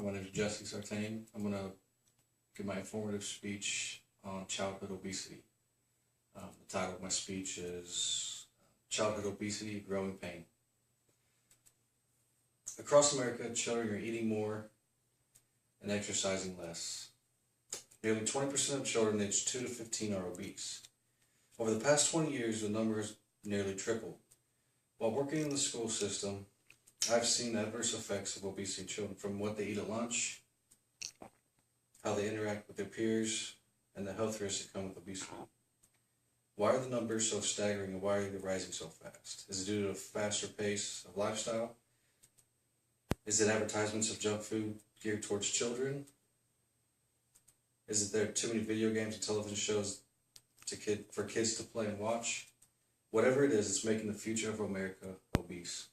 My name is Jesse Sartain. I'm going to give my informative speech on childhood obesity. The title of my speech is Childhood Obesity, Growing Pain. Across America, children are eating more and exercising less. Nearly 20% of children aged 2 to 15 are obese. Over the past 20 years, the number has nearly tripled. While working in the school system, I've seen adverse effects of obesity in children, from what they eat at lunch, how they interact with their peers, and the health risks that come with obesity. Why are the numbers so staggering, and why are they rising so fast? Is it due to a faster pace of lifestyle? Is it advertisements of junk food geared towards children? Is it there too many video games and television shows for kids to play and watch? Whatever it is, it's making the future of America obese.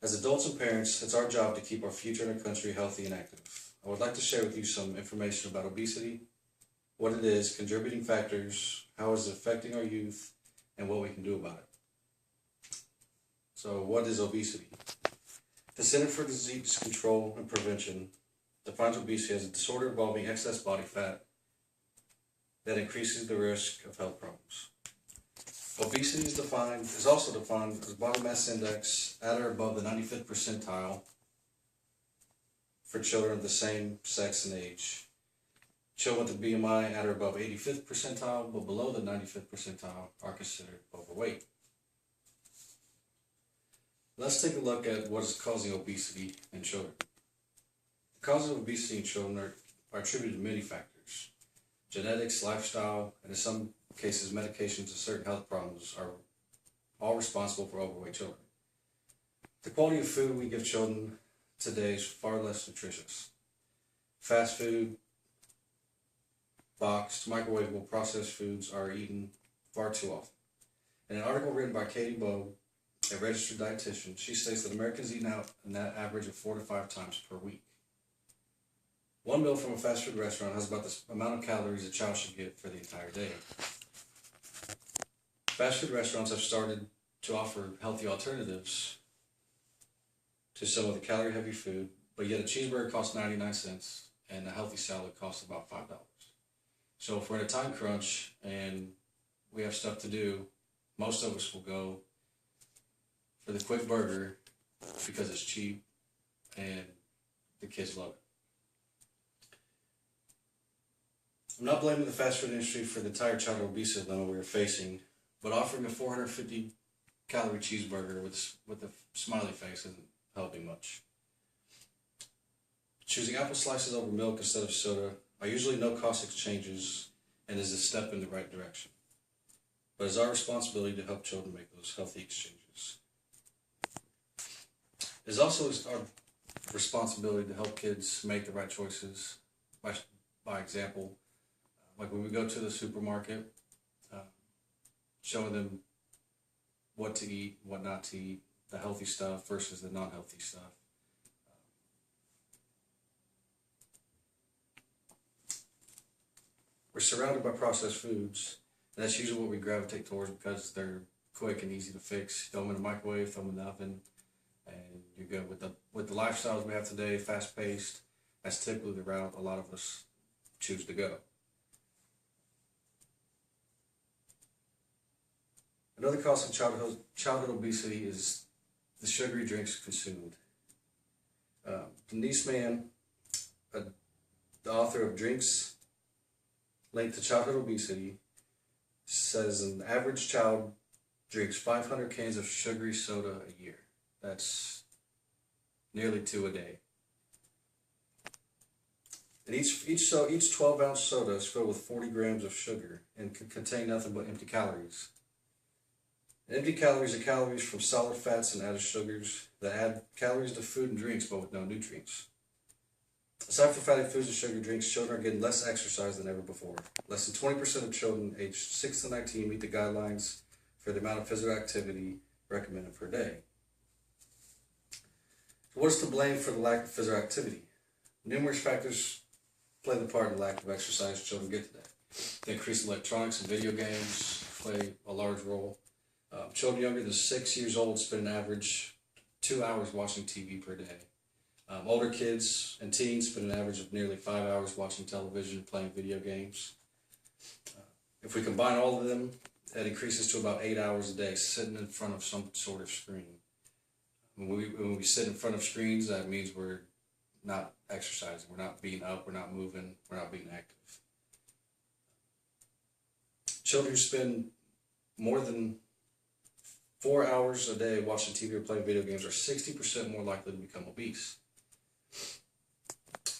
As adults and parents, it's our job to keep our future in our country healthy and active. I would like to share with you some information about obesity, what it is, contributing factors, how is it affecting our youth, and what we can do about it. So, what is obesity? The Center for Disease Control and Prevention defines obesity as a disorder involving excess body fat that increases the risk of health problems. Obesity is also defined as body mass index at or above the 95th percentile for children of the same sex and age. Children with a BMI at or above 85th percentile but below the 95th percentile are considered overweight. Let's take a look at what is causing obesity in children. The causes of obesity in children are attributed to many factors. Genetics, lifestyle, and in some cases medications and certain health problems are all responsible for overweight children. The quality of food we give children today is far less nutritious. Fast food, boxed, microwavable, processed foods are eaten far too often. In an article written by Katie Bowe, a registered dietitian, she states that Americans eat out an average of 4 to 5 times per week. One meal from a fast food restaurant has about the amount of calories a child should get for the entire day. Fast food restaurants have started to offer healthy alternatives to some of the calorie-heavy food, but yet a cheeseburger costs 99 cents and a healthy salad costs about $5. So if we're in a time crunch and we have stuff to do, most of us will go for the quick burger because it's cheap and the kids love it. I'm not blaming the fast food industry for the entire childhood obesity dilemma we are facing, but offering a 450 calorie cheeseburger with a smiley face isn't helping much. Choosing apple slices over milk instead of soda are usually no-cost exchanges and is a step in the right direction. But it's our responsibility to help children make those healthy exchanges. It is also our responsibility to help kids make the right choices by example. Like when we go to the supermarket, showing them what to eat, what not to eat, the healthy stuff versus the non-healthy stuff. We're surrounded by processed foods, and that's usually what we gravitate towards because they're quick and easy to fix. Throw them in the microwave, throw them in the oven, and you're good. With the lifestyles we have today, fast-paced, that's typically the route a lot of us choose to go. Another cause of childhood obesity is the sugary drinks consumed. Denise Mann, the author of Drinks Linked to Childhood Obesity, says an average child drinks 500 cans of sugary soda a year. That's nearly 2 a day. And each 12-ounce soda is filled with 40 grams of sugar and can contain nothing but empty calories. Empty calories are calories from solid fats and added sugars that add calories to food and drinks but with no nutrients. Aside from fatty foods and sugar drinks, children are getting less exercise than ever before. Less than 20% of children aged 6 to 19 meet the guidelines for the amount of physical activity recommended per day. So what is to blame for the lack of physical activity? Numerous factors play the part in the lack of exercise children get today. The increased electronics and video games play a large role. Children younger than 6 years old spend an average 2 hours watching TV per day. Older kids and teens spend an average of nearly 5 hours watching television and playing video games. If we combine all of them, that increases to about 8 hours a day sitting in front of some sort of screen. When we sit in front of screens, that means we're not exercising, we're not being up, we're not moving, we're not being active. Children who spend more than 4 hours a day watching TV or playing video games are 60% more likely to become obese.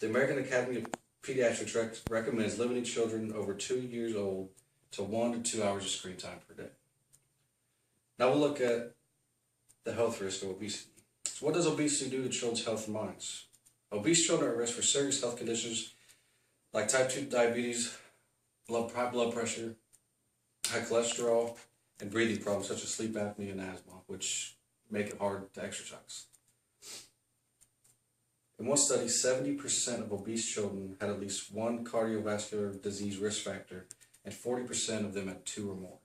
The American Academy of Pediatrics recommends limiting children over 2 years old to 1 to 2 hours of screen time per day. Now we'll look at the health risk of obesity. So what does obesity do to children's health and minds? Obese children are at risk for serious health conditions like type 2 diabetes, high blood pressure, high cholesterol, and breathing problems such as sleep apnea and asthma, which make it hard to exercise. In one study, 70% of obese children had at least one cardiovascular disease risk factor, and 40% of them had 2 or more.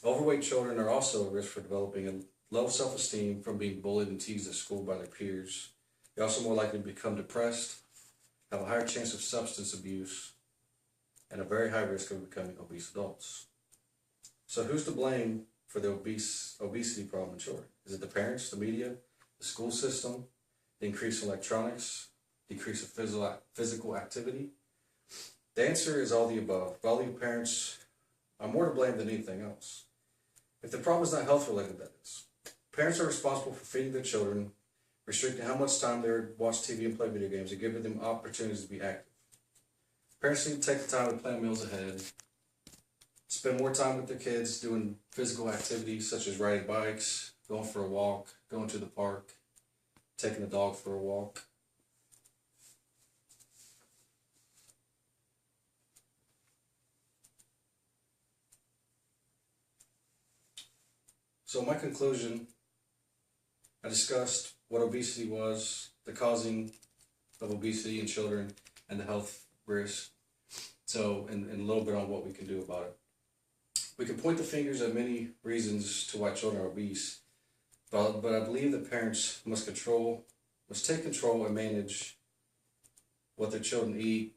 Overweight children are also at risk for developing a low self-esteem from being bullied and teased at school by their peers. They're also more likely to become depressed, have a higher chance of substance abuse, and a very high risk of becoming obese adults. So who's to blame for the obesity problem in children? Is it the parents, the media, the school system, the increase in electronics, decrease of physical activity? The answer is all the above. Probably parents are more to blame than anything else. If the problem is not health related, that is. Parents are responsible for feeding their children, restricting how much time they watch TV and play video games, and giving them opportunities to be active. Parents need to take the time to plan meals ahead, spend more time with their kids doing physical activities such as riding bikes, going for a walk, going to the park, taking the dog for a walk. So my conclusion, I discussed what obesity was, the causing of obesity in children, and the health risk. So, and a little bit on what we can do about it. We can point the fingers at many reasons to why children are obese, but I believe that parents must take control and manage what their children eat,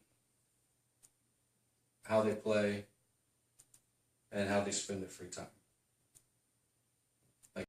how they play, and how they spend their free time.